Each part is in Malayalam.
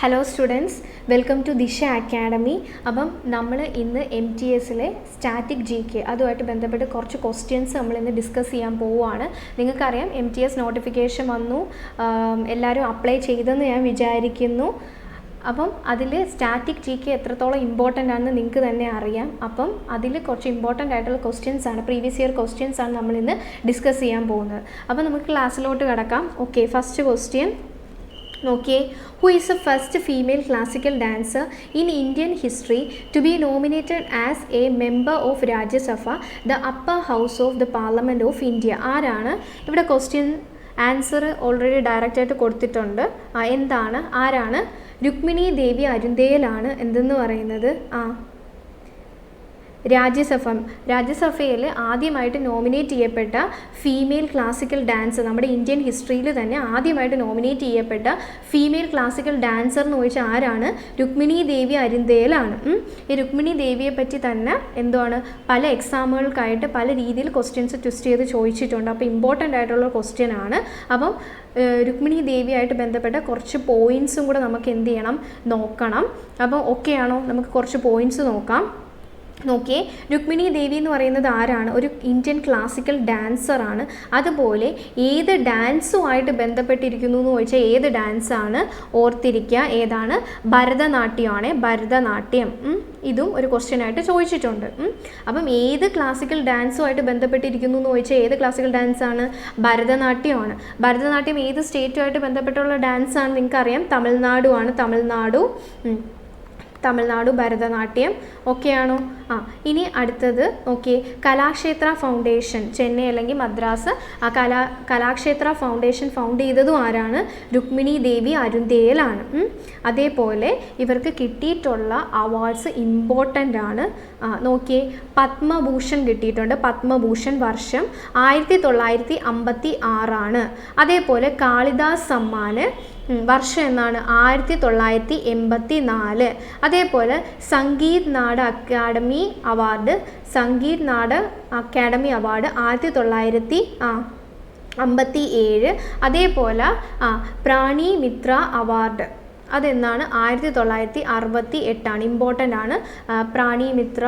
ഹലോ സ്റ്റുഡൻസ്, വെൽക്കം ടു ദിശ അക്കാഡമി. അപ്പം നമ്മൾ ഇന്ന് MTS സ്റ്റാറ്റിക് GK അതുമായിട്ട് ബന്ധപ്പെട്ട് കുറച്ച് ക്വസ്റ്റ്യൻസ് നമ്മളിന്ന് ഡിസ്കസ് ചെയ്യാൻ പോവുകയാണ്. നിങ്ങൾക്കറിയാം MTS നോട്ടിഫിക്കേഷൻ വന്നു, എല്ലാവരും അപ്ലൈ ചെയ്തെന്ന് ഞാൻ വിചാരിക്കുന്നു. അപ്പം അതിൽ സ്റ്റാറ്റിക് GK എത്രത്തോളം ഇമ്പോർട്ടൻ്റ് ആണെന്ന് നിങ്ങൾക്ക് തന്നെ അറിയാം. അപ്പം അതിൽ കുറച്ച് ഇമ്പോർട്ടൻ്റ് ആയിട്ടുള്ള ക്വസ്റ്റ്യൻസ് ആണ്, പ്രീവിയസ് ഇയർ ക്വസ്റ്റ്യൻസ് ആണ് നമ്മളിന്ന് ഡിസ്കസ് ചെയ്യാൻ പോകുന്നത്. അപ്പം നമുക്ക് ക്ലാസ്സിലോട്ട് കിടക്കാം. ഓക്കെ, ഫസ്റ്റ് ക്വസ്റ്റ്യൻ നോക്കിയേ. Who is the first female classical dancer in Indian history to be nominated as a member of Rajya Sabha, the upper house of the Parliament of India? ആരാണ്? ഇവിടെ ക്വസ്റ്റ്യൻ ആൻസർ ഓൾറെഡി ഡയറക്റ്റായിട്ട് കൊടുത്തിട്ടുണ്ട്. എന്താണ്, ആരാണ്? രുക്മിണി ദേവി അരുന്തേലാണ് എന്തെന്ന് പറയുന്നത്. രാജ്യസഭയിൽ ആദ്യമായിട്ട് നോമിനേറ്റ് ചെയ്യപ്പെട്ട ഫീമെയിൽ ക്ലാസിക്കൽ ഡാൻസർ, നമ്മുടെ ഇന്ത്യൻ ഹിസ്റ്ററിയിൽ തന്നെ ആദ്യമായിട്ട് നോമിനേറ്റ് ചെയ്യപ്പെട്ട ഫീമെയിൽ ക്ലാസിക്കൽ ഡാൻസർ എന്ന് ചോദിച്ചാൽ ആരാണ്? രുക്മിണി ദേവി അരുന്തേലാണ്. ഈ രുക്മിണി ദേവിയെ പറ്റി തന്നെ എന്താണ് പല എക്സാമുകൾക്കായിട്ട് പല രീതിയിൽ ക്വസ്റ്റ്യൻസ് ട്വിസ്റ്റ് ചെയ്ത് ചോദിച്ചിട്ടുണ്ട്. അപ്പോൾ ഇമ്പോർട്ടൻ്റ് ആയിട്ടുള്ള ക്വസ്റ്റ്യൻ ആണ്. അപ്പം രുക്മിണി ദേവിയായിട്ട് ബന്ധപ്പെട്ട കുറച്ച് പോയിൻറ്സും കൂടെ നമുക്ക് എന്ത് ചെയ്യണം, നോക്കണം. അപ്പം ഓക്കെ ആണോ? നമുക്ക് കുറച്ച് പോയിൻറ്റ്സ് നോക്കാം. നോക്കിയേ, രുക്മിണി ദേവി എന്ന് പറയുന്നത് ആരാണ്? ഒരു ഇന്ത്യൻ ക്ലാസിക്കൽ ഡാൻസറാണ്. അതുപോലെ ഏത് ഡാൻസുമായിട്ട് ബന്ധപ്പെട്ടിരിക്കുന്നു എന്ന് ചോദിച്ചാൽ ഏത് ഡാൻസാണ്? ഓർത്തിരിക്കുക, ഏതാണ്? ഭരതനാട്യമാണ്. ഭരതനാട്യം. ഇതും ഒരു ക്വസ്റ്റ്യൻ ആയിട്ട് ചോദിച്ചിട്ടുണ്ട്. അപ്പം ഏത് ക്ലാസിക്കൽ ഡാൻസുമായിട്ട് ബന്ധപ്പെട്ടിരിക്കുന്നു എന്ന് ചോദിച്ചാൽ ഏത് ക്ലാസിക്കൽ ഡാൻസാണ്? ഭരതനാട്യമാണ്. ഭരതനാട്യം ഏത് സ്റ്റേറ്റുമായിട്ട് ബന്ധപ്പെട്ടുള്ള ഡാൻസാണ്? നിങ്ങൾക്കറിയാം, തമിഴ്നാടുമാണ്. തമിഴ്നാടു ഭരതനാട്യം. ഓക്കെ ആണോ? ഇനി അടുത്തത് നോക്കിയേ, കലാക്ഷേത്ര ഫൗണ്ടേഷൻ, ചെന്നൈ അല്ലെങ്കിൽ മദ്രാസ് കലാക്ഷേത്ര ഫൗണ്ടേഷൻ ഫൗണ്ട് ചെയ്തതും ആരാണ്? രുക്മിണി ദേവി അരുന്തേലാണ്. അതേപോലെ ഇവർക്ക് കിട്ടിയിട്ടുള്ള അവാർഡ്സ് ഇമ്പോർട്ടൻ്റ് ആണ്. നോക്കിയേ, പത്മഭൂഷൺ കിട്ടിയിട്ടുണ്ട്. പത്മഭൂഷൺ വർഷം 1956. അതേപോലെ കാളിദാസ് സമ്മാന് വർഷം എന്നാണ്? 1984. അതേപോലെ സംഗീത് നാട് അക്കാഡമി അവാർഡ് 1957. അതേപോലെ പ്രാണി മിത്ര അവാർഡ് അതെന്നാണ്? 1968. ഇമ്പോർട്ടൻ്റ് ആണ്. പ്രാണി മിത്ര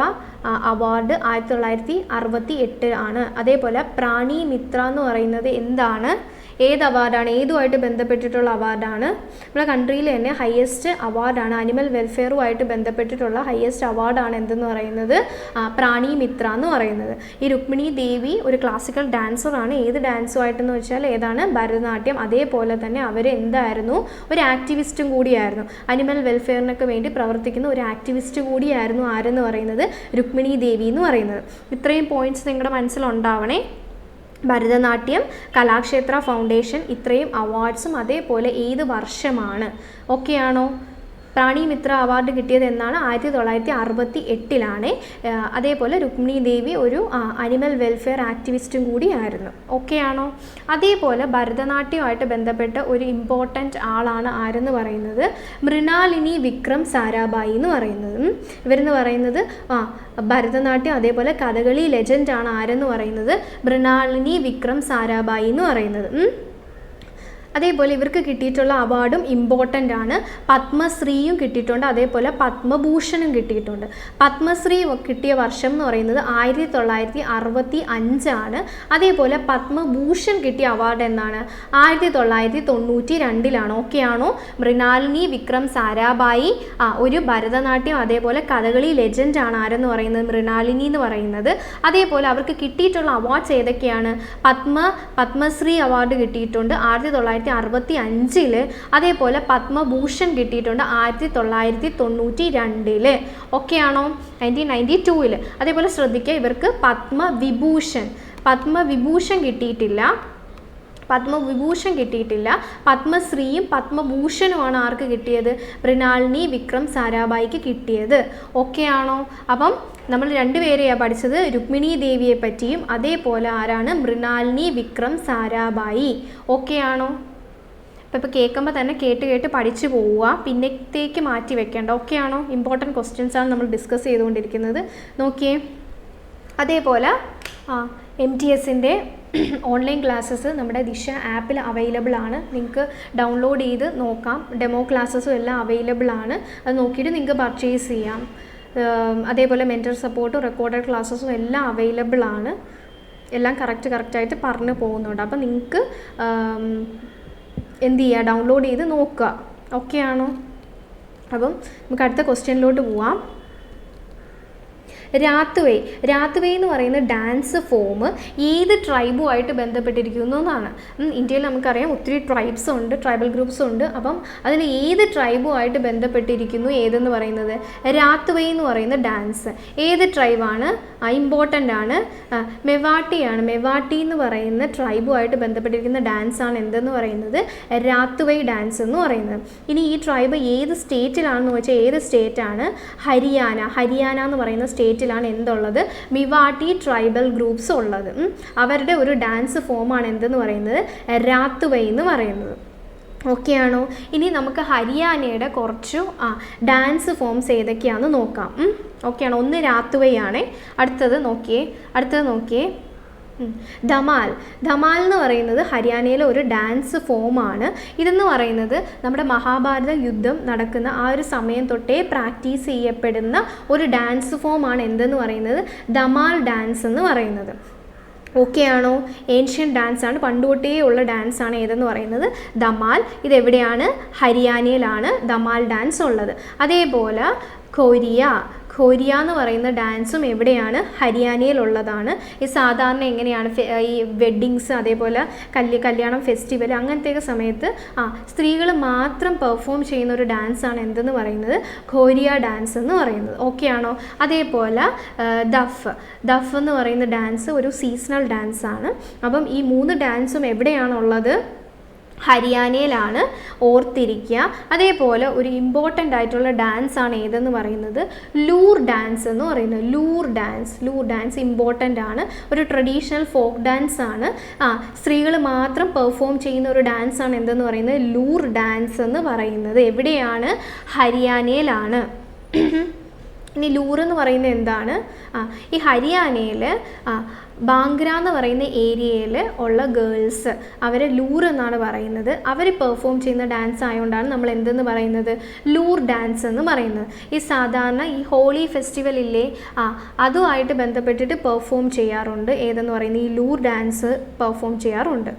അവാർഡ് 1968 ആണ്. അതേപോലെ പ്രാണി മിത്ര എന്ന് പറയുന്നത് എന്താണ്? ഏത് അവാർഡാണ്? ഏതുമായിട്ട് ബന്ധപ്പെട്ടിട്ടുള്ള അവാർഡാണ്? നമ്മുടെ കൺട്രിയിൽ തന്നെ ഹയസ്റ്റ് അവാർഡാണ്. അനിമൽ വെൽഫെയറുമായിട്ട് ബന്ധപ്പെട്ടിട്ടുള്ള ഹയസ്റ്റ് അവാർഡാണ് എന്തെന്ന് പറയുന്നത്? പ്രാണി മിത്ര എന്ന് പറയുന്നത്. ഈ രുക്മിണി ദേവി ഒരു ക്ലാസിക്കൽ ഡാൻസറാണ്. ഏത് ഡാൻസുമായിട്ടെന്ന് വെച്ചാൽ ഏതാണ്? ഭരതനാട്യം. അതേപോലെ തന്നെ അവർ എന്തായിരുന്നു? ഒരു ആക്ടിവിസ്റ്റും കൂടിയായിരുന്നു. അനിമൽ വെൽഫെയറിനൊക്കെ വേണ്ടി പ്രവർത്തിക്കുന്ന ഒരു ആക്ടിവിസ്റ്റ് കൂടിയായിരുന്നു. ആരെന്ന് പറയുന്നത്? രുക്മിണി ദേവി എന്ന് പറയുന്നത്. ഇത്രയും പോയിന്റ്സ് നിങ്ങളുടെ മനസ്സിലുണ്ടാവണേ. ഭരതനാട്യം, കലാക്ഷേത്ര ഫൗണ്ടേഷൻ, ഇത്രയും അവാർഡ്സും അതേപോലെ ഏത് വർഷമാണ്? ഓക്കെ ആണോ? പ്രാണി മിത്ര അവാർഡ് കിട്ടിയത് എന്നാണ്? 1968. അതേപോലെ രുക്മിണി ദേവി ഒരു അനിമൽ വെൽഫെയർ ആക്ടിവിസ്റ്റും കൂടിയായിരുന്നു. ഓക്കെ ആണോ? അതേപോലെ ഭരതനാട്യമായിട്ട് ബന്ധപ്പെട്ട ഒരു ഇമ്പോർട്ടൻ്റ് ആളാണ് ആരെന്ന് പറയുന്നത്? മൃണാലിനി വിക്രം സാരാഭായി എന്ന് പറയുന്നത്. ഇവരെന്ന് പറയുന്നത് ഭരതനാട്യം അതേപോലെ കഥകളി ലെജൻഡാണ്. ആരെന്ന് പറയുന്നത്? മൃണാലിനി വിക്രം സാരാഭായി എന്ന് പറയുന്നത്. അതേപോലെ ഇവർക്ക് കിട്ടിയിട്ടുള്ള അവാർഡും ഇമ്പോർട്ടൻ്റ് ആണ്. പത്മശ്രീയും കിട്ടിയിട്ടുണ്ട്. അതേപോലെ പത്മഭൂഷണും കിട്ടിയിട്ടുണ്ട്. പത്മശ്രീ കിട്ടിയ വർഷം എന്ന് പറയുന്നത് 1965. അതേപോലെ പത്മഭൂഷൺ കിട്ടിയ അവാർഡ് എന്നാണ്? 1992. ഓക്കെ ആണോ? മൃണാലിനി വിക്രം സാരാഭായി ഒരു ഭരതനാട്യം അതേപോലെ കഥകളി ലെജൻഡാണ്. ആരെന്ന് പറയുന്നത്? മൃണാലിനി എന്ന് പറയുന്നത്. അതേപോലെ അവർക്ക് കിട്ടിയിട്ടുള്ള അവാർഡ്സ് ഏതൊക്കെയാണ്? പത്മശ്രീ അവാർഡ് കിട്ടിയിട്ടുണ്ട് 1965. അതേപോലെ പത്മഭൂഷൺ കിട്ടിയിട്ടുണ്ട് 1992. ഓക്കെ ആണോ? 1992. അതേപോലെ ശ്രദ്ധിക്കുക, ഇവർക്ക് പത്മവിഭൂഷൺ കിട്ടിയിട്ടില്ല. പത്മശ്രീയും പത്മഭൂഷണുമാണ് ആർക്ക് കിട്ടിയത്? മൃണാലിനി വിക്രം സാരാഭായിക്ക് കിട്ടിയത്. ഓക്കെ ആണോ? അപ്പം നമ്മൾ രണ്ടുപേരെയാണ് പഠിച്ചത്, രുക്മിണി ദേവിയെ പറ്റിയും അതേപോലെ ആരാണ്? മൃണാലിനി വിക്രം സാരാഭായി. ഓക്കെ ആണോ? ഇപ്പോൾ കേൾക്കുമ്പോൾ തന്നെ കേട്ട് പഠിച്ചു പോവുക, പിന്നത്തേക്ക് മാറ്റി വെക്കേണ്ട. ഓക്കെ ആണോ? ഇമ്പോർട്ടൻറ്റ് ക്വസ്റ്റ്യൻസാണ് നമ്മൾ ഡിസ്കസ് ചെയ്തുകൊണ്ടിരിക്കുന്നത്. നോക്കിയേ, അതേപോലെ MTSൻ്റെ ഓൺലൈൻ ക്ലാസ്സസ് നമ്മുടെ ദിശ ആപ്പിൽ അവൈലബിൾ ആണ്. നിങ്ങൾക്ക് ഡൗൺലോഡ് ചെയ്ത് നോക്കാം. ഡെമോ ക്ലാസ്സസും എല്ലാം അവൈലബിൾ ആണ്. അത് നോക്കിയിട്ട് നിങ്ങൾക്ക് പർച്ചേസ് ചെയ്യാം. അതേപോലെ മെൻറ്റർ സപ്പോർട്ടും റെക്കോർഡഡ് ക്ലാസ്സസും എല്ലാം അവൈലബിൾ ആണ്. എല്ലാം കറക്റ്റായിട്ട് പറഞ്ഞു പോകുന്നുണ്ട്. അപ്പോൾ നിങ്ങൾക്ക് എന്ത് ചെയ്യുക, ഡൗൺലോഡ് ചെയ്ത് നോക്കുക. ഓക്കെ ആണോ? അപ്പം നമുക്ക് അടുത്ത ക്വസ്റ്റ്യനിലോട്ട് പോവാം. രാത്വേ എന്ന് പറയുന്ന ഡാൻസ് ഫോം ഏത് ട്രൈബുമായിട്ട് ബന്ധപ്പെട്ടിരിക്കുന്നു എന്നാണ്. ഇന്ത്യയിൽ നമുക്കറിയാം ഒത്തിരി ട്രൈബ്സ് ഉണ്ട്, ട്രൈബൽ ഗ്രൂപ്പ്സ് ഉണ്ട്. അപ്പം അതിൽ ഏത് ട്രൈബുമായിട്ട് ബന്ധപ്പെട്ടിരിക്കുന്നു ഏതെന്ന് പറയുന്നത്? രാത്വേ എന്ന് പറയുന്ന ഡാൻസ് ഏത് ട്രൈബാണ്? ഇമ്പോർട്ടൻ്റ് ആണ്. മെവാട്ടിയാണ്. മെവാട്ടി എന്ന് പറയുന്ന ട്രൈബുമായിട്ട് ബന്ധപ്പെട്ടിരിക്കുന്ന ഡാൻസാണ് എന്തെന്ന് പറയുന്നത്? രാത്വേ ഡാൻസ് എന്ന് പറയുന്നത്. ഇനി ഈ ട്രൈബ് ഏത് സ്റ്റേറ്റിലാണെന്ന് വെച്ചാൽ ഏത് സ്റ്റേറ്റാണ്? ഹരിയാന എന്ന് പറയുന്ന സ്റ്റേറ്റിലാണ് എന്തുള്ളത്? മിവാട്ടി ട്രൈബൽ ഗ്രൂപ്പ്സ് ഉള്ളത്. അവരുടെ ഒരു ഡാൻസ് ഫോമാണ് എന്തെന്ന് പറയുന്നത്? രാത്വേ എന്ന് പറയുന്നത്. ഓക്കെ ആണോ? ഇനി നമുക്ക് ഹരിയാനയുടെ കുറച്ചു ഡാൻസ് ഫോംസ് ഏതൊക്കെയാണെന്ന് നോക്കാം. ഓക്കെ ആണോ? ഒന്ന് രാത്വേ ആണ്. അടുത്തത് നോക്കിയേ ധമാൽ എന്ന് പറയുന്നത് ഹരിയാനയിലെ ഒരു ഡാൻസ് ഫോമാണ്. ഇതെന്ന് പറയുന്നത് നമ്മുടെ മഹാഭാരത യുദ്ധം നടക്കുന്ന ആ ഒരു സമയം തൊട്ടേ പ്രാക്ടീസ് ചെയ്യപ്പെടുന്ന ഒരു ഡാൻസ് ഫോമാണ് എന്തെന്ന് പറയുന്നത്? ധമാൽ ഡാൻസ് എന്ന് പറയുന്നത്. ഓക്കെ ആണോ? ഏൻഷ്യൻ ഡാൻസ് ആണ്, പണ്ടുതൊട്ടേ ഉള്ള ഡാൻസ് ആണ് ഏതെന്ന് പറയുന്നത്? ധമാൽ. ഇതെവിടെയാണ്? ഹരിയാനയിലാണ് ധമാൽ ഡാൻസ് ഉള്ളത്. അതേപോലെ ഖോരിയ എന്ന് പറയുന്ന ഡാൻസും എവിടെയാണ്? ഹരിയാനയിലുള്ളതാണ്. ഈ സാധാരണ എങ്ങനെയാണ് ഈ വെഡ്ഡിങ്സ് അതേപോലെ കല്യാണം ഫെസ്റ്റിവൽ അങ്ങനത്തെയൊക്കെ സമയത്ത് സ്ത്രീകൾ മാത്രം പെർഫോം ചെയ്യുന്ന ഒരു ഡാൻസാണ് എന്തെന്ന് പറയുന്നത്? ഖോരിയ ഡാൻസ് എന്ന് പറയുന്നത്. ഓക്കെ ആണോ? അതേപോലെ ദഫ് എന്ന് പറയുന്ന ഡാൻസ് ഒരു സീസണൽ ഡാൻസാണ്. അപ്പം ഈ 3 ഡാൻസും എവിടെയാണുള്ളത്? ഹരിയാനയിലാണ്. ഓർത്തിരിക്കുക. അതേപോലെ ഒരു ഇമ്പോർട്ടൻ്റ് ആയിട്ടുള്ള ഡാൻസാണ് ഏതെന്ന് പറയുന്നത്? ലൂർ ഡാൻസ് എന്ന് പറയുന്നത്. ലൂർ ഡാൻസ് ഇമ്പോർട്ടൻ്റ് ആണ്. ഒരു ട്രഡീഷണൽ ഫോക്ക് ഡാൻസ് ആണ്. സ്ത്രീകൾ മാത്രം പെർഫോം ചെയ്യുന്ന ഒരു ഡാൻസാണ് എന്തെന്ന് പറയുന്നത്? ലൂർ ഡാൻസ് എന്ന് പറയുന്നത്. എവിടെയാണ്? ഹരിയാനയിലാണ്. ഇനി ലൂർ എന്ന് പറയുന്നത് എന്താണ്? ഈ ഹരിയാനയിൽ ബാംഗ്ര എന്ന് പറയുന്ന ഏരിയയിൽ ഉള്ള ഗേൾസ് അവരെ ലൂർ എന്നാണ് പറയുന്നത്. അവർ പെർഫോം ചെയ്യുന്ന ഡാൻസ് ആയതുകൊണ്ടാണ് നമ്മൾ എന്തെന്ന് പറയുന്നത്? ലൂർ ഡാൻസ് എന്ന് പറയുന്നത്. ഈ സാധാരണ ഈ ഹോളി ഫെസ്റ്റിവൽ ഇല്ലേ, അതുമായിട്ട് ബന്ധപ്പെട്ടിട്ട് പെർഫോം ചെയ്യാറുണ്ട്. ഏതെന്ന് പറയുന്നത്? ഈ ലൂർ ഡാൻസ് പെർഫോം ചെയ്യാറുണ്ട്.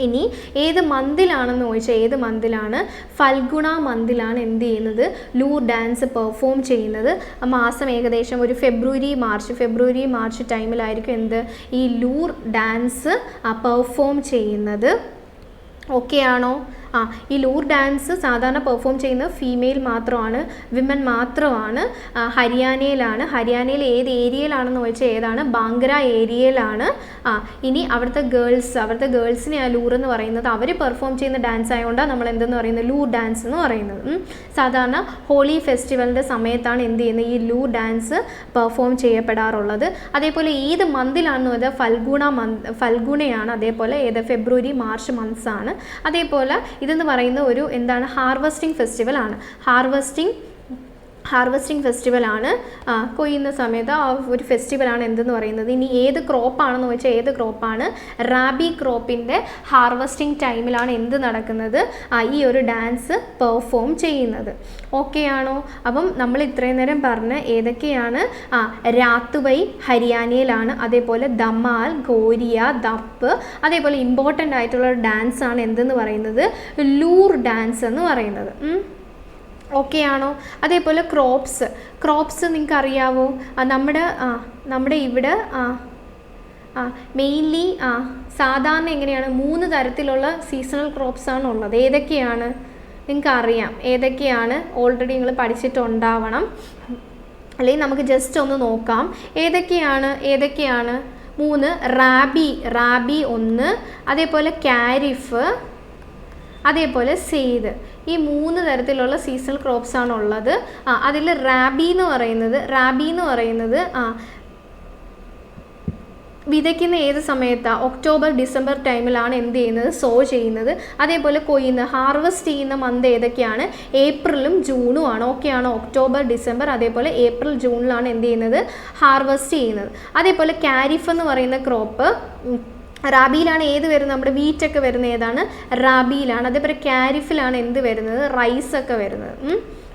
ഇനി ഏത് മന്തിലാണെന്ന് ചോദിച്ചാൽ ഏത് മന്തിലാണ്? ഫൽഗുണ മന്തിലാണ് എന്ത് ചെയ്യുന്നത്? ലൂർ ഡാൻസ് പെർഫോം ചെയ്യുന്നത്. മാസം ഏകദേശം ഒരു ഫെബ്രുവരി മാർച്ച് ടൈമിലായിരിക്കും എന്ത് ഈ ലൂർ ഡാൻസ് പെർഫോം ചെയ്യുന്നത്. ഓക്കെ ആണോ? ഈ ലൂർ ഡാൻസ് സാധാരണ പെർഫോം ചെയ്യുന്നത് ഫീമെയിൽ മാത്രമാണ്, വിമൻ മാത്രമാണ്. ഹരിയാനയിലാണ്. ഹരിയാനയിൽ ഏത് ഏരിയയിലാണെന്ന് ചോദിച്ചാൽ ഏതാണ്? ബാംഗ്ര ഏരിയയിലാണ്. ഇനി അവിടുത്തെ ഗേൾസിനെ ആ ലൂർ എന്ന് പറയുന്നത് അവർ പെർഫോം ചെയ്യുന്ന ഡാൻസ് ആയതുകൊണ്ടാണ് നമ്മൾ എന്തെന്ന് പറയുന്നത്? ലൂർ ഡാൻസ് എന്ന് പറയുന്നത്. സാധാരണ ഹോളി ഫെസ്റ്റിവലിൻ്റെ സമയത്താണ് എന്ത് ചെയ്യുന്നത്? ഈ ലൂർ ഡാൻസ് പെർഫോം ചെയ്യപ്പെടാറുള്ളത്. അതേപോലെ ഏത് മന്തിലാണെന്ന് പറഞ്ഞാൽ ഫൽഗുണയാണ്. അതേപോലെ ഏത് ഫെബ്രുവരി മാർച്ച് മന്ത്സ് ആണ്. അതേപോലെ ഇതെന്ന് പറയുന്ന ഒരു എന്താണ്? ഹാർവസ്റ്റിംഗ് ഫെസ്റ്റിവൽ ആണ്. ഹാർവസ്റ്റിംഗ് ഫെസ്റ്റിവലാണ്. കൊയ്യുന്ന സമയത്ത് ആ ഒരു ഫെസ്റ്റിവലാണ് എന്തെന്ന് പറയുന്നത്. ഇനി ഏത് ക്രോപ്പാണെന്ന് വെച്ചാൽ ഏത് ക്രോപ്പാണ്? റാബി ക്രോപ്പിൻ്റെ ഹാർവസ്റ്റിംഗ് ടൈമിലാണ് എന്ത് നടക്കുന്നത്? ഈ ഒരു ഡാൻസ് പെർഫോം ചെയ്യുന്നത്. ഓക്കെ ആണോ? അപ്പം നമ്മൾ ഇത്രയും നേരം പറഞ്ഞ ഏതൊക്കെയാണ്? രാത്വേ ഹരിയാനയിലാണ്. അതേപോലെ ധമാൽ, ഖോരിയ, ദപ്പ്. അതേപോലെ ഇമ്പോർട്ടൻ്റ് ആയിട്ടുള്ള ഡാൻസാണ് എന്തെന്ന് പറയുന്നത്? ലൂർ ഡാൻസ് എന്ന് പറയുന്നത്. ഓക്കെ ആണോ? അതേപോലെ ക്രോപ്സ് നിങ്ങൾക്ക് അറിയാവോ? നമ്മുടെ ഇവിടെ മെയിൻലി സാധാരണ എങ്ങനെയാണ്? 3 തരത്തിലുള്ള സീസണൽ ക്രോപ്സ് ആണ് ഉള്ളത്. ഏതൊക്കെയാണ്? നിങ്ങൾക്ക് അറിയാം ഏതൊക്കെയാണ്? ഓൾറെഡി നിങ്ങൾ പഠിച്ചിട്ടുണ്ടാവണം. അല്ലെങ്കിൽ നമുക്ക് ജസ്റ്റ് ഒന്ന് നോക്കാം. ഏതൊക്കെയാണ്? 3 റാബി 1, അതേപോലെ കാരിഫ്, അതേപോലെ സെയ്ദ്. ഈ 3 തരത്തിലുള്ള സീസണൽ ക്രോപ്സ് ആണ് ഉള്ളത്. അതിൽ റാബി എന്ന് പറയുന്നത് വിതയ്ക്കുന്ന ഏത് സമയത്താണ്? ഒക്ടോബർ ഡിസംബർ ടൈമിലാണ് എന്ത് ചെയ്യുന്നത്? സോ ചെയ്യുന്നത്. അതേപോലെ കൊയ്യുന്ന ഹാർവെസ്റ്റ് ചെയ്യുന്ന മന്ത് ഏതൊക്കെയാണ്? ഏപ്രിലും ജൂണും ആണ്. ഓക്കെ ആണോ? ഒക്ടോബർ ഡിസംബർ അതേപോലെ ഏപ്രിൽ ജൂണിലാണ് എന്ത് ചെയ്യുന്നത്? ഹാർവെസ്റ്റ് ചെയ്യുന്നത്. അതേപോലെ കാരിഫ് എന്ന് പറയുന്ന ക്രോപ്പ് റാബിയിലാണ് ഏത് വരുന്നത്? നമ്മുടെ വീറ്റൊക്കെ വരുന്നത് ഏതാണ്? റാബിയിലാണ്. അതേപോലെ കാരിഫിലാണ് എന്ത് വരുന്നത്? റൈസൊക്കെ വരുന്നത്.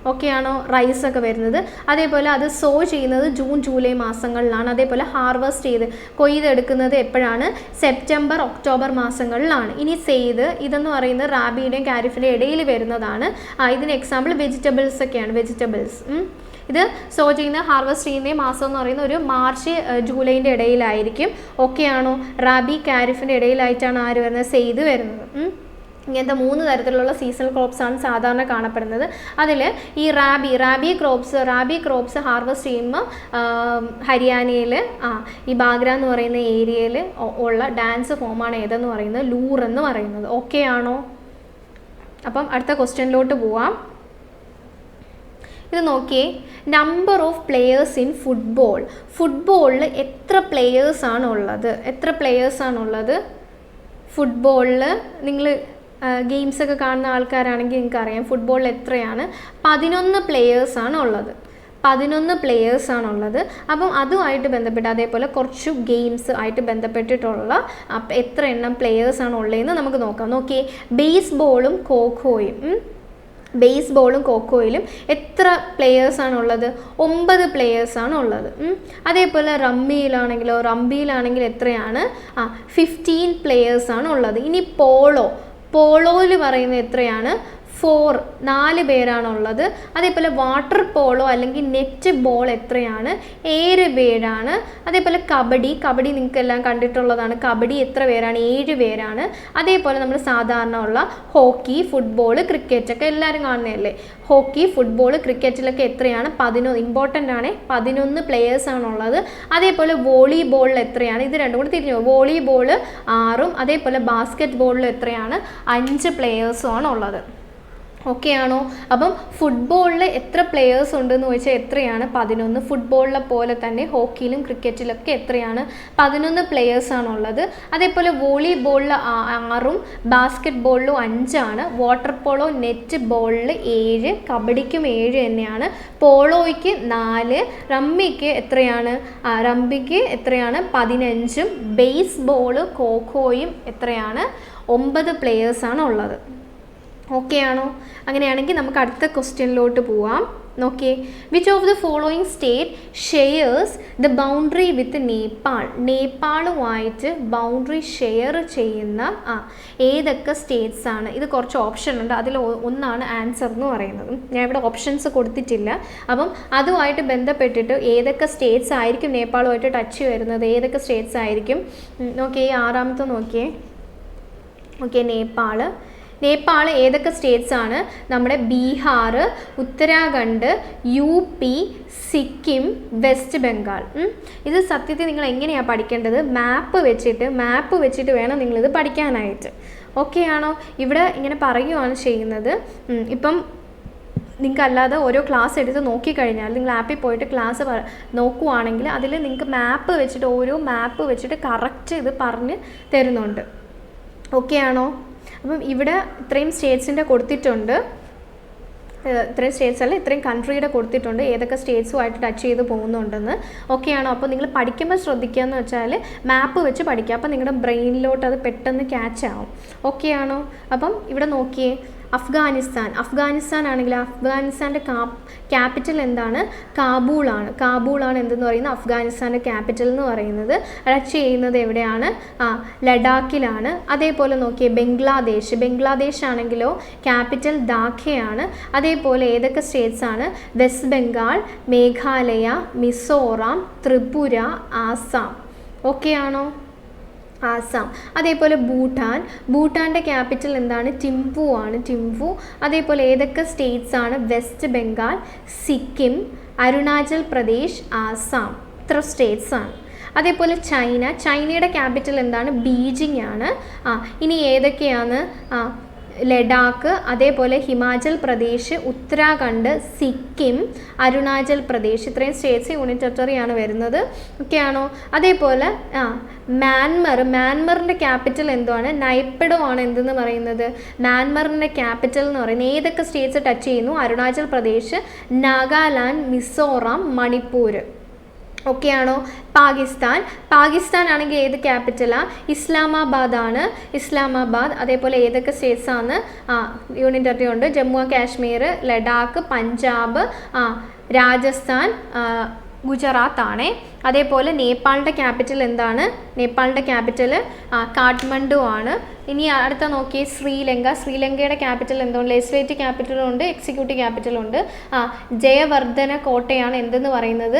ഓക്കെ ആണോ? റൈസൊക്കെ വരുന്നത്. അതേപോലെ അത് സോ ചെയ്യുന്നത് ജൂൺ ജൂലൈ മാസങ്ങളിലാണ്. അതേപോലെ ഹാർവെസ്റ്റ് ചെയ്ത് കൊയ്തെടുക്കുന്നത് എപ്പോഴാണ്? സെപ്റ്റംബർ ഒക്ടോബർ മാസങ്ങളിലാണ്. ഇനി സെയ്ത് ഇതെന്ന് പറയുന്നത് റാബിയുടെയും കാരിഫിൻ്റെ ഇടയിൽ വരുന്നതാണ്. ഇതിന് എക്സാമ്പിൾ വെജിറ്റബിൾസ് ഒക്കെയാണ്. വെജിറ്റബിൾസ് ഇത് സോ ചെയ്യുന്ന ഹാർവെസ്റ്റ് ചെയ്യുന്ന മാസം എന്ന് പറയുന്ന ഒരു മാർച്ച് ജൂലൈൻ്റെ ഇടയിലായിരിക്കും. ഓക്കെ ആണോ? റാബി കാരിഫിൻ്റെ ഇടയിലായിട്ടാണ് ആര് വരുന്നത്? സെയ്ത് വരുന്നത്. ഇങ്ങനത്തെ 3 തരത്തിലുള്ള സീസണൽ ക്രോപ്സ് ആണ് സാധാരണ കാണപ്പെടുന്നത്. അതിൽ ഈ റാബി ക്രോപ്സ് ഹാർവെസ്റ്റ് ചെയ്യുമ്പോൾ ഹരിയാനയിൽ ഈ ബാഗ്ര എന്ന് പറയുന്ന ഏരിയയിൽ ഉള്ള ഡാൻസ് ഫോമാണ് ഏതെന്ന് പറയുന്നത്? ലൂർ എന്ന് പറയുന്നത്. ഓക്കെ ആണോ? അപ്പം അടുത്ത ക്വസ്റ്റ്യനിലോട്ട് പോവാം. ഇത് നോക്കിയേ, നമ്പർ ഓഫ് പ്ലെയേഴ്സ് ഇൻ ഫുട്ബോളിൽ എത്ര പ്ലെയേഴ്സാണുള്ളത്? ഫുട്ബോളിൽ നിങ്ങൾ ഗെയിംസൊക്കെ കാണുന്ന ആൾക്കാരാണെങ്കിൽ നിങ്ങൾക്ക് അറിയാം ഫുട്ബോളിൽ എത്രയാണ്? 11 പ്ലെയേഴ്സാണുള്ളത്. അപ്പം അതുമായിട്ട് ബന്ധപ്പെട്ട് അതേപോലെ കുറച്ച് ഗെയിംസ് ആയിട്ട് ബന്ധപ്പെട്ടിട്ടുള്ള എത്ര എണ്ണം പ്ലെയേഴ്സാണ് ഉള്ളതെന്ന് നമുക്ക് നോക്കാം. നോക്കിയേ, ബേസ്ബോളും ഖോഖോയിലും എത്ര പ്ലെയേഴ്സാണുള്ളത്? 9 പ്ലെയേഴ്സാണുള്ളത്. അതേപോലെ റമ്പിയിലാണെങ്കിൽ എത്രയാണ്? 15 പ്ലെയേഴ്സാണുള്ളത്. ഇനി പോളോയിൽ പറയുന്നത് എത്രയാണ്? 4 പേരാണുള്ളത്. അതേപോലെ വാട്ടർ പോളോ അല്ലെങ്കിൽ നെറ്റ് ബോൾ എത്രയാണ്? 7 പേരാണ്. അതേപോലെ കബഡി നിങ്ങൾക്ക് എല്ലാം കണ്ടിട്ടുള്ളതാണ്. കബഡി എത്ര പേരാണ്? 7 പേരാണ്. അതേപോലെ നമ്മൾ സാധാരണ ഉള്ള ഹോക്കി, ഫുട്ബോൾ, ക്രിക്കറ്റ് ഒക്കെ എല്ലാവരും കാണുന്നതല്ലേ? ഹോക്കി, ഫുട്ബോൾ, ക്രിക്കറ്റിലൊക്കെ എത്രയാണ്? 11. ഇമ്പോർട്ടൻ്റ് ആണ്. 11 പ്ലെയേഴ്സാണുള്ളത്. അതേപോലെ വോളിബോളിൽ എത്രയാണ്? ഇത് രണ്ടും കൂടി തിരിഞ്ഞു. വോളിബോൾ 6ഉം അതേപോലെ ബാസ്കറ്റ് ബോളിൽ എത്രയാണ്? 5 പ്ലെയേഴ്സുമാണ് ഉള്ളത്. ഓക്കെ ആണോ? അപ്പം ഫുട്ബോളിൽ എത്ര പ്ലെയേഴ്സ് ഉണ്ടെന്ന് ചോദിച്ചാൽ എത്രയാണ്? 11. ഫുട്ബോളിലെ പോലെ തന്നെ ഹോക്കിയിലും ക്രിക്കറ്റിലൊക്കെ എത്രയാണ്? 11 പ്ലെയേഴ്സാണുള്ളത്. അതേപോലെ വോളിബോളിൽ 6ഉം ബാസ്കറ്റ് ബോളിലും 5ആണ്. വാട്ടർ പോളോ നെറ്റ് ബോളിൽ 7, കബഡിക്കും 7 തന്നെയാണ്. പോളോയ്ക്ക് 4, റമ്മിക്ക് എത്രയാണ്? 15ഉം ബേസ്ബോള് ഖോഖോയും എത്രയാണ്? 9 പ്ലെയേഴ്സാണ് ഉള്ളത്. ഓക്കെ ആണോ? അങ്ങനെയാണെങ്കിൽ നമുക്ക് അടുത്ത ക്വസ്റ്റ്യനിലോട്ട് പോവാം. നോക്കിയേ, which of the following state shares the boundary with നേപ്പാളുമായിട്ട് ബൗണ്ടറി ഷെയർ ചെയ്യുന്ന ഏതൊക്കെ സ്റ്റേറ്റ്സ് ആണ്? ഇത് കുറച്ച് ഓപ്ഷൻ ഉണ്ട്. അതിൽ ഒന്നാണ് ആൻസർ എന്ന് പറയുന്നത്. ഞാൻ ഇവിടെ ഓപ്ഷൻസ് കൊടുത്തിട്ടില്ല. അപ്പം അതുമായിട്ട് ബന്ധപ്പെട്ടിട്ട് ഏതൊക്കെ സ്റ്റേറ്റ്സ് ആയിരിക്കും നേപ്പാളുമായിട്ട് ടച്ച് വരുന്നത്? ഏതൊക്കെ സ്റ്റേറ്റ്സ് ആയിരിക്കും? നോക്കിയേ, 6ാമത്തെ നോക്കിയേ. ഓക്കെ, നേപ്പാൾ ഏതൊക്കെ സ്റ്റേറ്റ്സ് ആണ്? നമ്മുടെ ബീഹാർ, ഉത്തരാഖണ്ഡ്, UP, സിക്കിം, വെസ്റ്റ് ബംഗാൾ. ഇത് സത്യത്തിൽ നിങ്ങൾ എങ്ങനെയാണ് പഠിക്കേണ്ടത്? മാപ്പ് വെച്ചിട്ട് വേണം നിങ്ങളിത് പഠിക്കാനായിട്ട്. ഓക്കെ ആണോ? ഇവിടെ ഇങ്ങനെ പറയുകയാണ് ചെയ്യുന്നത്. ഇപ്പം നിങ്ങൾക്ക് അല്ലാതെ ഓരോ ക്ലാസ് എടുത്ത് നോക്കിക്കഴിഞ്ഞാൽ നിങ്ങൾ ആപ്പിൽ പോയിട്ട് ക്ലാസ് നോക്കുവാണെങ്കിൽ അതിൽ നിങ്ങൾക്ക് ഓരോ മാപ്പ് വെച്ചിട്ട് കറക്റ്റ് ഇത് പറഞ്ഞ് തരുന്നുണ്ട്. ഓക്കെ ആണോ? അപ്പം ഇവിടെ ഇത്രയും സ്റ്റേറ്റ്സിൻ്റെ കൊടുത്തിട്ടുണ്ട്. ഇത്രയും സ്റ്റേറ്റ്സ് അല്ല, ഇത്രയും കൺട്രിയുടെ കൊടുത്തിട്ടുണ്ട്, ഏതൊക്കെ സ്റ്റേറ്റ്സുമായിട്ട് ടച്ച് ചെയ്ത് പോകുന്നുണ്ടെന്ന്. ഓക്കെ ആണോ? അപ്പോൾ നിങ്ങൾ പഠിക്കുമ്പോൾ ശ്രദ്ധിക്കുക എന്ന് വെച്ചാൽ മാപ്പ് വെച്ച് പഠിക്കുക. അപ്പോൾ നിങ്ങളുടെ ബ്രെയിനിലോട്ട് അത് പെട്ടെന്ന് ക്യാച്ച് ആവും. ഓക്കെ ആണോ? അപ്പം ഇവിടെ നോക്കിയേ, അഫ്ഗാനിസ്ഥാൻ ആണെങ്കിൽ അഫ്ഗാനിസ്ഥാൻ്റെ ക്യാപിറ്റൽ എന്താണ്? കാബൂളാണ് എന്തെന്ന് പറയുന്നത്? അഫ്ഗാനിസ്ഥാൻ്റെ ക്യാപിറ്റൽ എന്ന് പറയുന്നത്. ടച്ച് ചെയ്യുന്നത് എവിടെയാണ്? ലഡാക്കിലാണ്. അതേപോലെ നോക്കിയേ, ബംഗ്ലാദേശ് ആണെങ്കിലോ ക്യാപിറ്റൽ ധാക്കയാണ്. അതേപോലെ ഏതൊക്കെ സ്റ്റേറ്റ്സ് ആണ്? വെസ്റ്റ് ബംഗാൾ, മേഘാലയ, മിസോറാം, ത്രിപുര, ആസാം. ഓക്കെ ആണോ? ആസാം. അതേപോലെ ഭൂട്ടാൻ്റെ ക്യാപിറ്റൽ എന്താണ്? ടിംപു. അതേപോലെ ഏതൊക്കെ സ്റ്റേറ്റ്സ് ആണ്? വെസ്റ്റ് ബംഗാൾ, സിക്കിം, അരുണാചൽ പ്രദേശ്, ആസാം. ഇത്ര സ്റ്റേറ്റ്സ് ആണ്. അതേപോലെ ചൈനയുടെ ക്യാപിറ്റൽ എന്താണ്? ബീജിംഗ് ആണ്. ഇനി ഏതൊക്കെയാണ്? ലഡാക്ക്, അതേപോലെ ഹിമാചൽ പ്രദേശ്, ഉത്തരാഖണ്ഡ്, സിക്കിം, അരുണാചൽ പ്രദേശ്, ഇത്രയും സ്റ്റേറ്റ്സ് യൂണിയൻ ടെറിട്ടറിയാണ് വരുന്നത്. ഓക്കെയാണോ? അതേപോലെ മ്യാൻമറിൻ്റെ ക്യാപിറ്റൽ എന്തുവാണ്? നൈപ്പിഡോ ആണ് എന്തെന്ന് പറയുന്നത്. മ്യാൻമറിൻ്റെ ക്യാപിറ്റൽ എന്ന് പറയുന്നത് ഏതൊക്കെ സ്റ്റേറ്റ്സ് ടച്ച് ചെയ്യുന്നു? അരുണാചൽ പ്രദേശ്, നാഗാലാൻഡ്, മിസോറാം, മണിപ്പൂർ. ഓക്കെയാണോ? പാകിസ്ഥാൻ ആണെങ്കിൽ ഏത് ക്യാപിറ്റലാണ്? ഇസ്ലാമാബാദ് ആണ്. ഇസ്ലാമാബാദ്. അതേപോലെ ഏതൊക്കെ സ്റ്റേറ്റ്സ് ആണ്? യൂണിയൻ ടെറിട്ടറി ഉണ്ട്. ജമ്മു ആൻഡ് കാശ്മീർ, ലഡാക്ക്, പഞ്ചാബ്, രാജസ്ഥാൻ, ഗുജറാത്ത് ആണ്. അതേപോലെ നേപ്പാളിൻ്റെ ക്യാപിറ്റൽ എന്താണ്? നേപ്പാളിൻ്റെ ക്യാപിറ്റൽ കാഠ്മണ്ഡു ആണ്. ഇനി അടുത്ത നോക്കിയേ ശ്രീലങ്കയുടെ ക്യാപിറ്റൽ എന്താണ്? ലെജിസ്ലേറ്റീവ് ക്യാപിറ്റലും ഉണ്ട്, എക്സിക്യൂട്ടീവ് ക്യാപിറ്റലും ഉണ്ട്. ജയവർദ്ധന കോട്ടയാണ് എന്തെന്ന് പറയുന്നത്?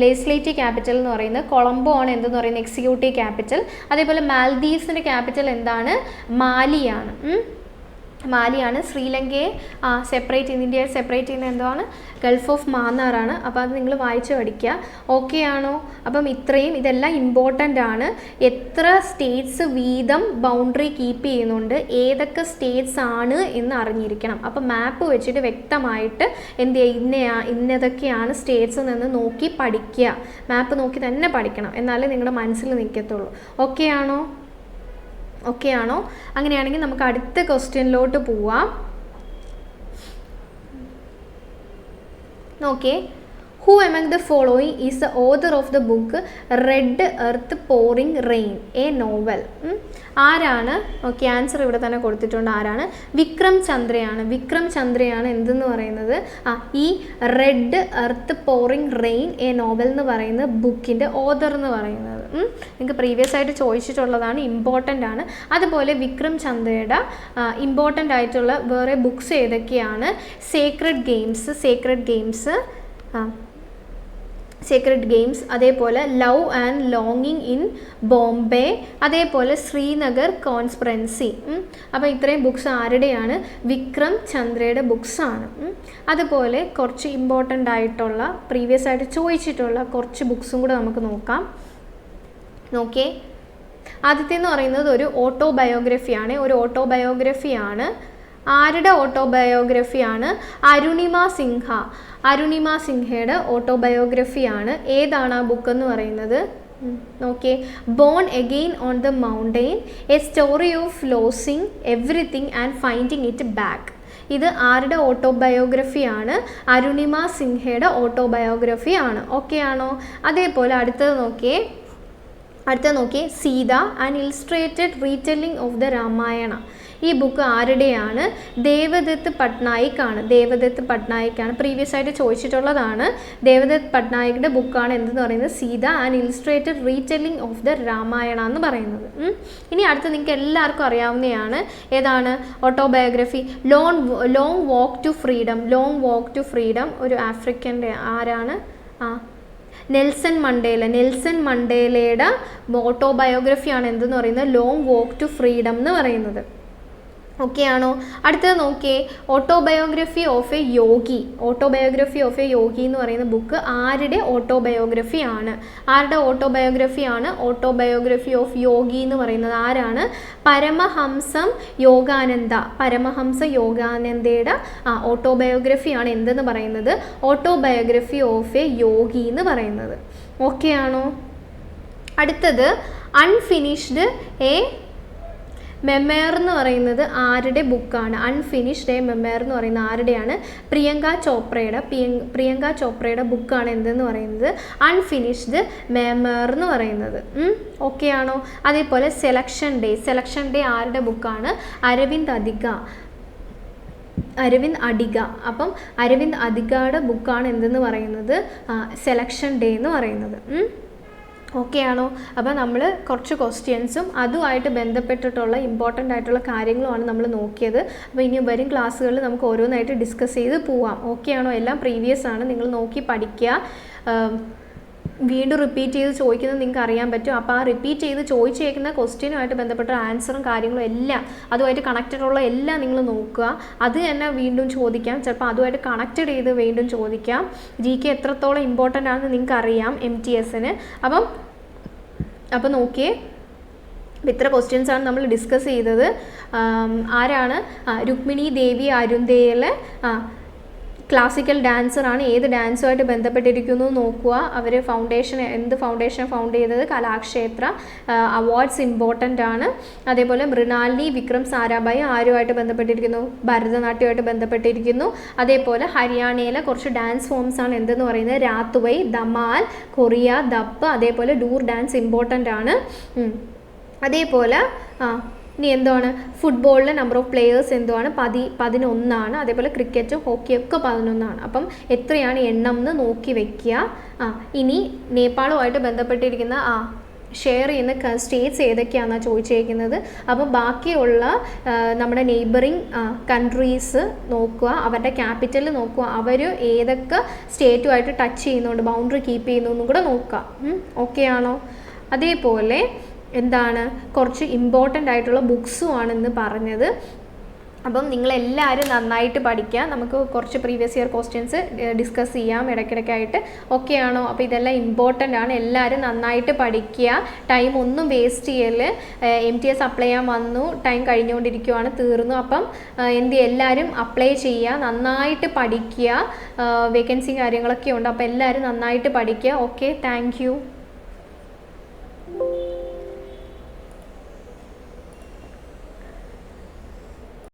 ലെജിസ്ലേറ്റീവ് ക്യാപിറ്റൽ എന്ന് പറയുന്നത്. കൊളംബോ ആണ് എന്തെന്ന് പറയുന്നത്? Executive capital. അതേപോലെ മാൽദീവ്സിൻ്റെ ക്യാപിറ്റൽ എന്താണ്? മാലിയാണ്. ശ്രീലങ്കയെ സെപ്പറേറ്റ് ഇന്ത്യയെ സെപ്പറേറ്റ് ചെയ്യുന്ന എന്താണ്? ഗൾഫ് ഓഫ് മാന്നാറാണ്. അപ്പോൾ അത് നിങ്ങൾ വായിച്ച് പഠിക്കുക. ഓക്കെ ആണോ? അപ്പം ഇതെല്ലാം ഇമ്പോർട്ടൻ്റ് ആണ്. എത്ര സ്റ്റേറ്റ്സ് വീതം ബൗണ്ടറി കീപ്പ് ചെയ്യുന്നുണ്ട്, ഏതൊക്കെ സ്റ്റേറ്റ്സ് ആണ് എന്ന് അറിഞ്ഞിരിക്കണം. അപ്പം മാപ്പ് വെച്ചിട്ട് വ്യക്തമായിട്ട് എന്ത് ചെയ്യുക, ഇന്നതൊക്കെയാണ് സ്റ്റേറ്റ്സ് എന്ന് നോക്കി പഠിക്കുക. മാപ്പ് നോക്കി തന്നെ പഠിക്കണം, എന്നാലേ നിങ്ങളുടെ മനസ്സിൽ നിൽക്കത്തുള്ളൂ. ഓക്കെ ആണോ? അങ്ങനെയാണെങ്കിൽ നമുക്ക് അടുത്ത ക്വസ്റ്റ്യനിലോട്ട് പോവാം. നോക്കിയേ, who among the following is the author of the book Red Earth Pouring Rain, a novel? ആരാണ്? ഓക്കെ, ആൻസർ ഇവിടെ തന്നെ കൊടുത്തിട്ടുണ്ട്. ആരാണ്? വിക്രം ചന്ദ്രയാണ് എന്തെന്ന് പറയുന്നത്? ഈ red earth pouring rain A novel എന്ന് പറയുന്ന ബുക്കിൻ്റെ ഓതർ എന്ന് പറയുന്നത്. നിങ്ങൾക്ക് പ്രീവിയസ് ആയിട്ട് ചോദിച്ചിട്ടുള്ളതാണ്, ഇമ്പോർട്ടൻ്റ് ആണ്. അതുപോലെ വിക്രം ചന്ദ്രയുടെ ഇമ്പോർട്ടൻ്റ് ആയിട്ടുള്ള വേറെ ബുക്സ് ഏതൊക്കെയാണ്? സേക്രഡ് ഗെയിംസ്, അതേപോലെ ലവ് ആൻഡ് ലോങ്ങിങ് ഇൻ ബോംബെ, അതേപോലെ ശ്രീനഗർ കോൺസ്പിറൻസി. അപ്പോൾ ഇത്രയും ബുക്സ് ആരുടെയാണ്? വിക്രം ചന്ദ്രയുടെ ബുക്സാണ്. അതുപോലെ കുറച്ച് ഇമ്പോർട്ടൻ്റ് ആയിട്ടുള്ള പ്രീവിയസ് ആയിട്ട് ചോദിച്ചിട്ടുള്ള കുറച്ച് ബുക്സും കൂടെ നമുക്ക് നോക്കാം. നോക്കിയേ, ആദ്യത്തേന്ന് പറയുന്നത് ഒരു ഓട്ടോബയോഗ്രഫിയാണ്. ആരുടെ ഓട്ടോബയോഗ്രഫിയാണ്? അരുണിമ സിൻഹയുടെ ഓട്ടോബയോഗ്രഫിയാണ്. ഏതാണ് ആ ബുക്ക് എന്ന് പറയുന്നത്? നോക്കിയേ, born again on the mountain, A story of losing everything and finding it back. ഇത് ആരുടെ ഓട്ടോബയോഗ്രഫിയാണ്? അരുണിമ സിൻഹയുടെ ഓട്ടോബയോഗ്രഫിയാണ്. ഓക്കെ ആണോ? അതേപോലെ അടുത്തത് നോക്കിയേ, Sita and illustrated retelling of the Ramayana. ഈ ബുക്ക് ആരുടെയാണ്? ദേവദത്ത് പട്നായിക്കാണ്. പ്രീവിയസ് ആയിട്ട് ചോദിച്ചിട്ടുള്ളതാണ്. ദേവദത്ത് പട്നായിക്കിൻ്റെ ബുക്കാണ് എന്തെന്ന് പറയുന്നത്? Sita and illustrated retelling of the Ramayana എന്ന് പറയുന്നത്. ഇനി അടുത്ത് നിങ്ങൾക്ക് എല്ലാവർക്കും അറിയാവുന്നതാണ്. ഏതാണ് autobiography? Long walk to freedom. ഒരു ആഫ്രിക്കൻ്റെ ആരാണ്? നെൽസൺ മണ്ടേലയുടെ ഓട്ടോബയോഗ്രഫിയാണ് എന്തെന്ന് പറയുന്നത്? ലോങ് വാക്ക് ടു ഫ്രീഡം എന്ന് പറയുന്നത്. ഓക്കെ ആണോ? അടുത്തത് നോക്കിയേ, ഓട്ടോബയോഗ്രഫി ഓഫ് എ യോഗി എന്ന് പറയുന്ന ബുക്ക് ആരുടെ ഓട്ടോബയോഗ്രഫിയാണ്? ഓട്ടോബയോഗ്രഫി ഓഫ് യോഗി എന്ന് പറയുന്നത് ആരാണ്? പരമഹംസ യോഗാനന്ദയുടെ ഓട്ടോബയോഗ്രഫിയാണ് എന്തെന്ന് പറയുന്നത്? ഓട്ടോബയോഗ്രഫി ഓഫ് എ യോഗി എന്ന് പറയുന്നത്. ഓക്കെ ആണോ? അടുത്തത് അൺഫിനിഷ്ഡ് എ മെമ്മയർ എന്ന് പറയുന്നത് ആരുടെ ബുക്കാണ്? അൺഫിനിഷ്ഡ് എ മെമ്മയർ എന്ന് പറയുന്നത് ആരുടെയാണ്? പ്രിയങ്ക ചോപ്രയുടെ ബുക്കാണ് എന്തെന്ന് പറയുന്നത്? അൺഫിനിഷ്ഡ് മെമ്മയർ എന്ന് പറയുന്നത്. ഓക്കെ ആണോ? അതേപോലെ സെലക്ഷൻ ഡേ ആരുടെ ബുക്കാണ്? അരവിന്ദ് അഡിഗ. അപ്പം അരവിന്ദ് അഡിഗയുടെ ബുക്കാണ് എന്തെന്ന് പറയുന്നത്? സെലക്ഷൻ ഡേ എന്ന് പറയുന്നത്. ഓക്കെ ആണോ? അപ്പോൾ നമ്മൾ കുറച്ച് ക്വസ്റ്റ്യൻസും അതുമായിട്ട് ബന്ധപ്പെട്ടിട്ടുള്ള ഇമ്പോർട്ടൻ്റ് ആയിട്ടുള്ള കാര്യങ്ങളുമാണ് നമ്മൾ നോക്കിയത്. അപ്പോൾ ഇനി വരും ക്ലാസ്സുകളിൽ നമുക്ക് ഓരോന്നായിട്ട് ഡിസ്കസ് ചെയ്ത് പോവാം. ഓക്കെ ആണോ? എല്ലാം പ്രീവിയസ് ആണ്, നിങ്ങൾ നോക്കി പഠിക്കുക. വീണ്ടും റിപ്പീറ്റ് ചെയ്ത് ചോദിക്കുന്നത് നിങ്ങൾക്ക് അറിയാൻ പറ്റും. അപ്പോൾ ആ റിപ്പീറ്റ് ചെയ്ത് ചോദിച്ചേക്കുന്ന ക്വസ്റ്റ്യനുമായിട്ട് ബന്ധപ്പെട്ട ആൻസറും കാര്യങ്ങളും എല്ലാം അതുമായിട്ട് കണക്റ്റഡുള്ള എല്ലാം നിങ്ങൾ നോക്കുക. അത് തന്നെ വീണ്ടും ചോദിക്കാം, ചിലപ്പോൾ അതുമായിട്ട് കണക്റ്റഡ് ചെയ്ത് വീണ്ടും ചോദിക്കാം. GK എത്രത്തോളം ഇമ്പോർട്ടൻ്റ് ആണെന്ന് നിങ്ങൾക്ക് അറിയാം MTSന്. അപ്പം നോക്കിയേ, ഇത്ര ക്വസ്റ്റ്യൻസാണ് നമ്മൾ ഡിസ്കസ് ചെയ്തത്. ആരാണ്? രുക്മിണി ദേവി അരുന്തേൽ ക്ലാസിക്കൽ ഡാൻസറാണ്. ഏത് ഡാൻസുമായിട്ട് ബന്ധപ്പെട്ടിരിക്കുന്നു നോക്കുക. അവർ എന്ത് ഫൗണ്ടേഷൻ ഫൗണ്ട് ചെയ്തത്? കലാക്ഷേത്ര. അവാർഡ്സ് ഇമ്പോർട്ടൻ്റ് ആണ്. അതേപോലെ മൃണാലിനി വിക്രം സാരാഭായി ആരുമായിട്ട് ബന്ധപ്പെട്ടിരിക്കുന്നു? ഭരതനാട്യമായിട്ട് ബന്ധപ്പെട്ടിരിക്കുന്നു. അതേപോലെ ഹരിയാനയിലെ കുറച്ച് ഡാൻസ് ഫോംസ് ആണ് എന്തെന്ന് പറയുന്നത്? രാത്വൈ, ധമാൽ, കൊറിയ, ദപ്പ്, അതേപോലെ ഡൂർ ഡാൻസ് ഇമ്പോർട്ടൻ്റ് ആണ്. അതേപോലെ ഇനി എന്താണ്? ഫുട്ബോളിലെ നമ്പർ ഓഫ് പ്ലെയേഴ്സ് എന്തുവാണ്? 11. അതേപോലെ ക്രിക്കറ്റും ഹോക്കിയൊക്കെ 11. അപ്പം എത്രയാണ് എണ്ണം എന്ന് നോക്കി വെക്കുക. ഇനി നേപ്പാളുമായിട്ട് ബന്ധപ്പെട്ടിരിക്കുന്ന ഷെയർ ചെയ്യുന്ന സ്റ്റേറ്റ്സ് ഏതൊക്കെയാണെന്നാണ് ചോദിച്ചേക്കുന്നത്. അപ്പോൾ ബാക്കിയുള്ള നമ്മുടെ നെയ്ബറിങ് കൺട്രീസ് നോക്കുക, അവരുടെ ക്യാപിറ്റൽ നോക്കുക, അവർ ഏതൊക്കെ സ്റ്റേറ്റുമായിട്ട് ടച്ച് ചെയ്യുന്നുണ്ട്, ബൗണ്ടറി കീപ്പ് ചെയ്യുന്നു എന്നും കൂടെ നോക്കുക. ഓക്കെ ആണോ? അതേപോലെ എന്താണ്? കുറച്ച് ഇമ്പോർട്ടൻ്റ് ആയിട്ടുള്ള ബുക്സുമാണ് ഇന്ന് പറഞ്ഞത്. അപ്പം നിങ്ങളെല്ലാവരും നന്നായിട്ട് പഠിക്കുക. നമുക്ക് കുറച്ച് പ്രീവിയസ് ഇയർ ക്വസ്റ്റ്യൻസ് ഡിസ്കസ് ചെയ്യാം ഇടയ്ക്കിടയ്ക്കായിട്ട്. ഓക്കെ ആണോ? അപ്പോൾ ഇതെല്ലാം ഇമ്പോർട്ടൻ്റ് ആണ്. എല്ലാവരും നന്നായിട്ട് പഠിക്കുക. ടൈം ഒന്നും വേസ്റ്റ് ചെയ്യല്. MTS അപ്ലൈ ചെയ്യാൻ വന്നു, ടൈം കഴിഞ്ഞുകൊണ്ടിരിക്കുകയാണ്, തീർന്നു. അപ്പം എല്ലാവരും അപ്ലൈ ചെയ്യുക, നന്നായിട്ട് പഠിക്കുക. വേക്കൻസി കാര്യങ്ങളൊക്കെ ഉണ്ട്. അപ്പോൾ എല്ലാവരും നന്നായിട്ട് പഠിക്കുക. Okay, thank you.